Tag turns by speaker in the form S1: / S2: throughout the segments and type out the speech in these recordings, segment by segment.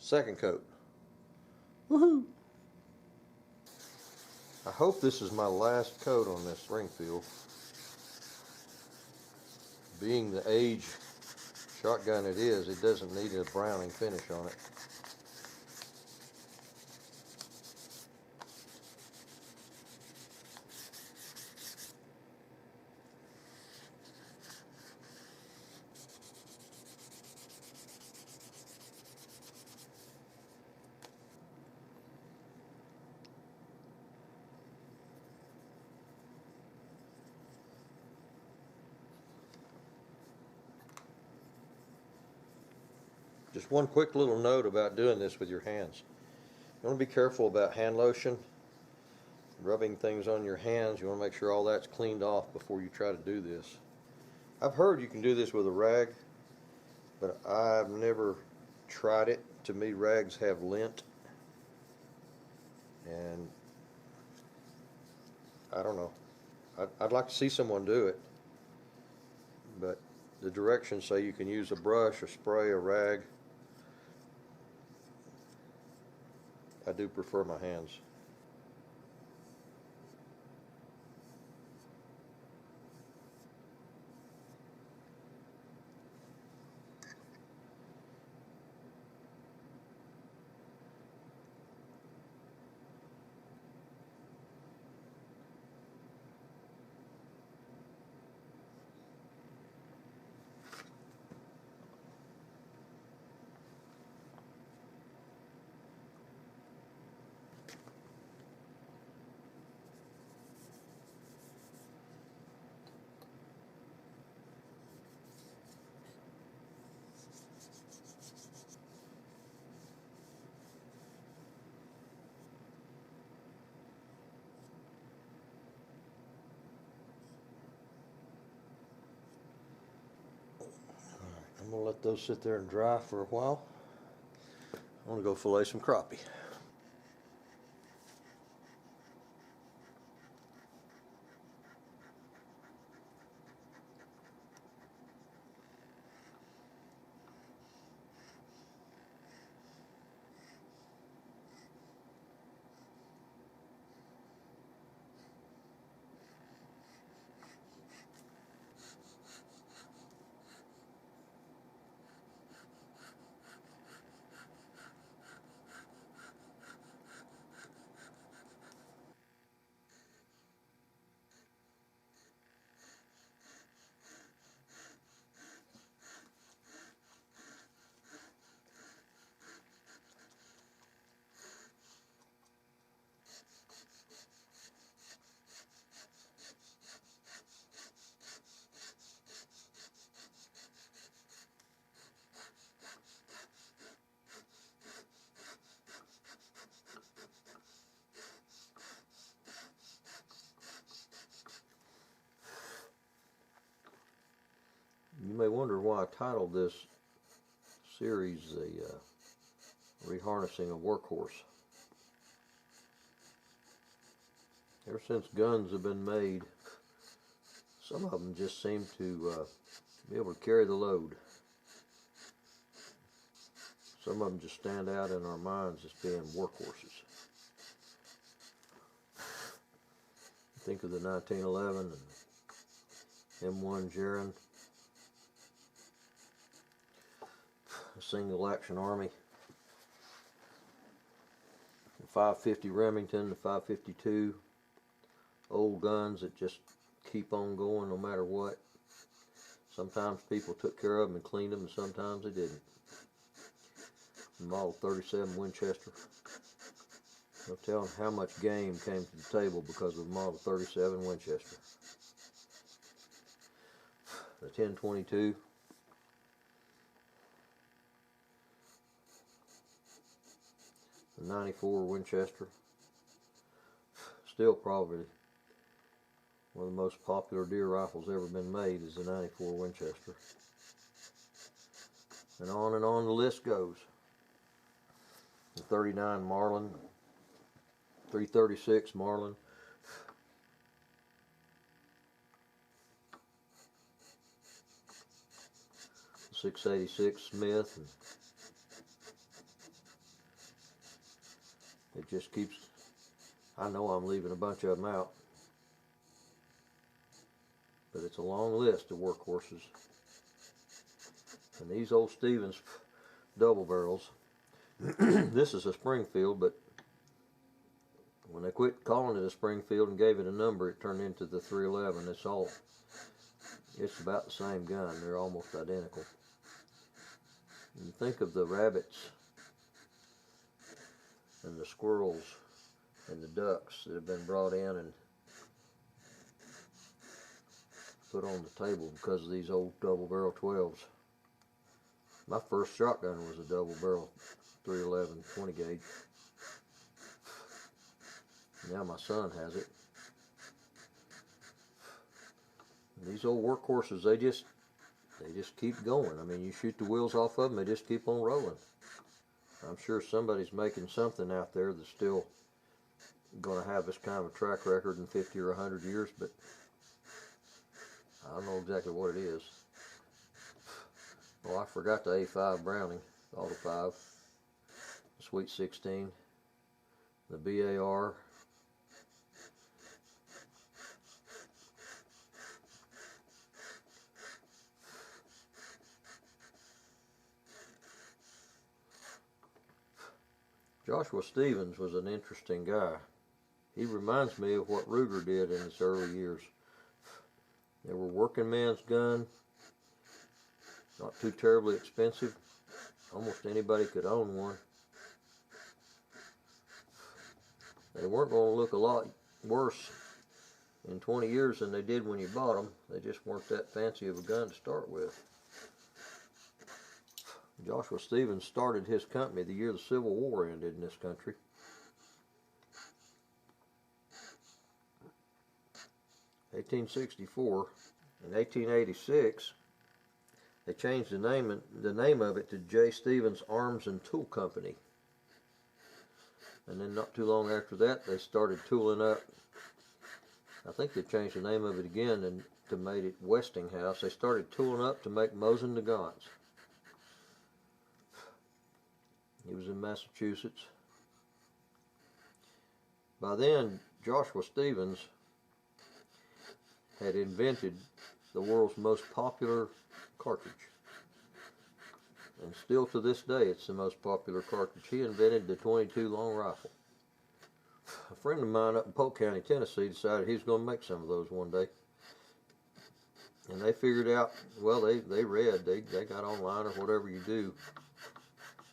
S1: Second coat. Woohoo! I hope this is my last coat on this Springfield. Being the age shotgun it is, it doesn't need a browning finish on it. Just one quick little note about doing this with your hands. You want to be careful about hand lotion, rubbing things on your hands. You want to make sure all that's cleaned off before you try to do this. I've heard you can do this with a rag, but I've never tried it. To me, rags have lint, and I don't know. I'd like to see someone do it, but the directions say you can use a brush, a spray, a rag. I do prefer my hands. I'm going to let those sit there and dry for a while. I want to go fillet some crappie. You may wonder why I titled this series the Reharnessing a Workhorse. Ever since guns have been made, some of them just seem to be able to carry the load. Some of them just stand out in our minds as being workhorses. Think of the 1911 and M1 Gerund, a single action army, the 550 Remington, the 552, old guns that just keep on going no matter what. Sometimes people took care of them and cleaned them, and sometimes they didn't. The Model 37 Winchester. I'll tell them how much game came to the table because of the Model 37 Winchester. The 1022. The 94 Winchester. Still probably one of the most popular deer rifles ever been made is the 94 Winchester. And on the list goes. The 39 Marlin, 336 Marlin, the 686 Smith, and It just keeps, I know I'm leaving a bunch of them out, but it's a long list of workhorses. And these old Stevens double barrels, this is a Springfield, but when they quit calling it a Springfield and gave it a number, it turned into the 311. It's about the same gun. They're almost identical. You think of the rabbits and the squirrels and the ducks that have been brought in and put on the table because of these old double barrel 12s. My first shotgun was a double barrel 311 20 gauge. Now my son has it. And these old workhorses, they just keep going. I mean, you shoot the wheels off of them, they just keep on rolling. I'm sure somebody's making something out there that's still going to have this kind of a track record in 50 or 100 years, but I don't know exactly what it is. Oh, I forgot the A5 Browning, Auto 5, the Sweet 16, the BAR. Joshua Stevens was an interesting guy. He reminds me of what Ruger did in his early years. They were working man's gun, not too terribly expensive. Almost anybody could own one. They weren't going to look a lot worse in 20 years than they did when you bought them. They just weren't that fancy of a gun to start with. Joshua Stevens started his company the year the Civil War ended in this country. In 1864. In 1886, they changed the name of it to J. Stevens Arms and Tool Company. And then not too long after that, they started tooling up. I think they changed the name of it again and to made it Westinghouse. They started tooling up to make Mosin Nagants. He was in Massachusetts. By then, Joshua Stevens had invented the world's most popular cartridge. And still to this day, it's the most popular cartridge. He invented the 22 long rifle. A friend of mine up in Polk County, Tennessee, decided he was going to make some of those one day. And they figured out, well, they got online or whatever you do.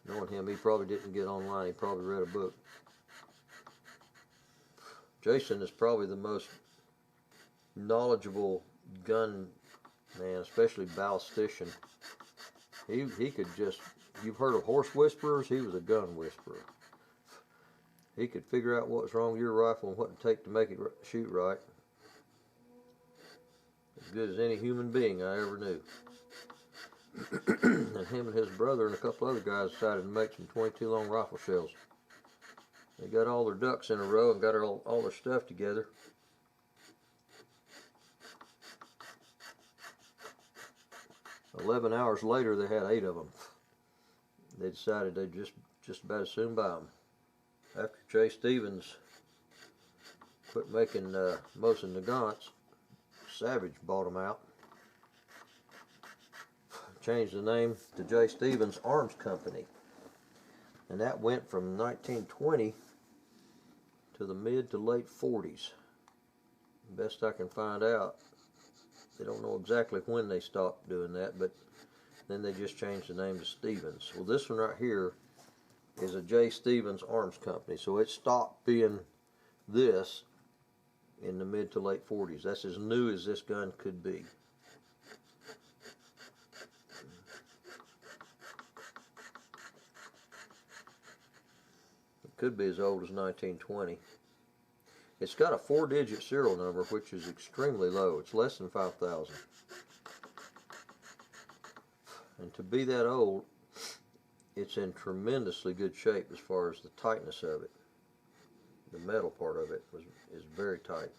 S1: Knowing him, he probably didn't get online. He probably read a book. Jason is probably the most knowledgeable gun man, especially ballistician. He could just, you've heard of horse whisperers? He was a gun whisperer. He could figure out what's wrong with your rifle and what it take to make it shoot right. As good as any human being I ever knew. And him and his brother and a couple other guys decided to make some 22 long rifle shells. They got all their ducks in a row and got all their stuff together. "11 hours later, they had 8 of them. They decided they'd just about as soon buy them. After J. Stevens quit making Mosin Nagants, Savage bought them out. Changed the name to J. Stevens Arms Company. And that went from 1920 to the mid to late 40s. Best I can find out. They don't know exactly when they stopped doing that, but then they just changed the name to Stevens. Well, this one right here is a J. Stevens Arms Company. So it stopped being this in the mid to late 40s. That's as new as this gun could be. Could be as old as 1920. It's got a 4-digit serial number, which is extremely low. It's less than 5,000. And to be that old, it's in tremendously good shape as far as the tightness of it. The metal part of it is very tight.